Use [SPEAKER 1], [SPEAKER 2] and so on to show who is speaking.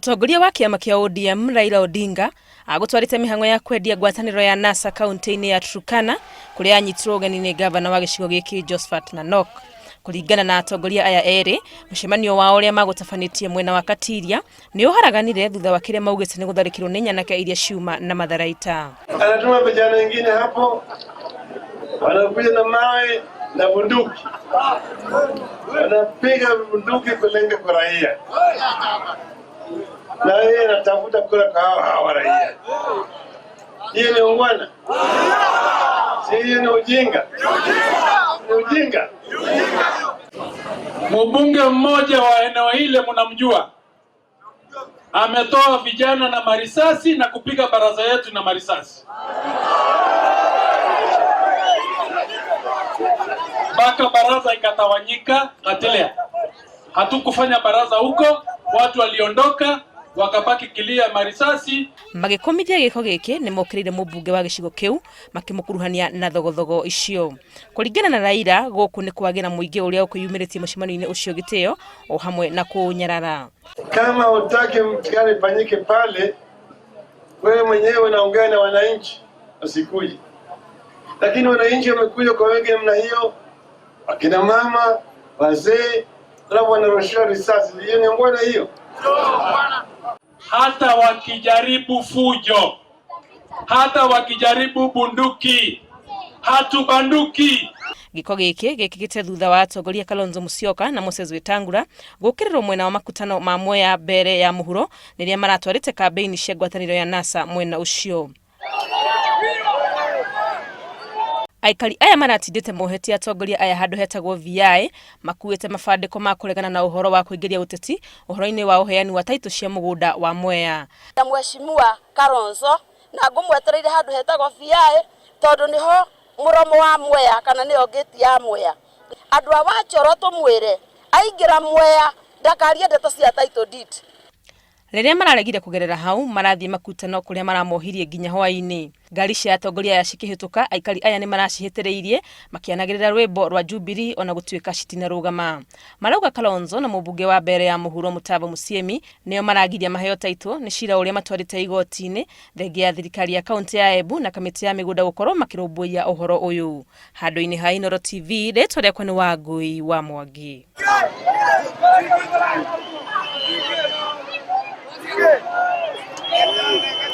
[SPEAKER 1] Mutongoria wa kiama kia ODM Raila Odinga agutwarite mihango ya kwendia ngwataniro ya NASA kaunti-ini ya Turkana kuria anyitirwo ugeni ni gavana wa gicigo giki Josphat Nanok. Kuringana na atongoria aya eri, mucemanio wao uria magutafanitie mwena wa Katiria ni uharaganire thutha wa kire maugite ni gutharikirwo ni nyanake iria ciuma na Matharaita.
[SPEAKER 2] Anatuma vijana wengine hapo wanakuja na mawe na bunduki, wanapiga bunduki kulenga kwa raia, na yeye anatafuta kura kwa hawa raia. Hiyo ni ungwana? Hiyo ni ujinga? Ni ujinga.
[SPEAKER 3] Mbunge mmoja wa eneo hile mnamjua, ametoa vijana na marisasi na kupiga baraza yetu na marisasi. Baka baraza ikatawanyika Katilia. Hatukufanya baraza huko, watu waliondoka wakabaki kilia marisasi.
[SPEAKER 1] Magikomithia giko giki ni mokirire mubunge wa gicigo kiu makimukuruhania na thogothogo icio. Kuringana na Raila, guku ni kwagira muingi uria ukuyumiritie mucemanio-ini ucio giteo o hamwe na kunyarara.
[SPEAKER 2] Kama utake mtikane fanyike pale, wewe mwenyewe unaongea na wananchi, usikuje. Lakini wananchi wamekuja kwa wengi namna hiyo, akina mama, wazee, alafu wanarushiwa risasi. Hiyo ni mbona hiyo?
[SPEAKER 3] Hata wakijaribu fujo, hata wakijaribu bunduki, hatubanduki.
[SPEAKER 1] Giko giki gikigite thutha wa atongoria Kalonzo Musyoka na Moses Wetangula gukirirwo mwena wa makutano ma Mwea mbere ya muhuro niria maratwarite kampeini cia ngwataniro ya NASA mwena ucio. Aikari aya maratindite moheti atongoria aya handu hetagwo VI makuite mabandiko ma kuregana na uhoro wa kuingiria uteti uhoro-ini wa uheani wa taito cia mugunda wa Mwea.
[SPEAKER 4] Mheshimiwa Kalonzo na ngumwetereire handu hetagwo VI tondu niho muromo wa Mwea kana niyo gate ya Mwea. Andu a Wachoro tumwire aingira Mwea ndakaria ndeto cia title deed.
[SPEAKER 1] Riria mararegire kugerera hau marathie makutano kuria maramohirie nginya hwaini. Ngari cia atongoria ya cikihituka aikari aya ni maracihitireirie makianagirira rwimbo rwa Jubilee ona gutuika citina rugama. Marauga Kalonzo na mubunge wa mbere ya muhuro Mutava Musyimi nio maragiria maheo taito ni cira uria matwarite igoti-ini thenge ya thirikari ya kaunti ya Embu na kamiti ya migunda gukorwo makirumbuia uhoro uyu. Handu-ini ha Inooro TV ritwa riakwa ni Wangui wa Mwangi.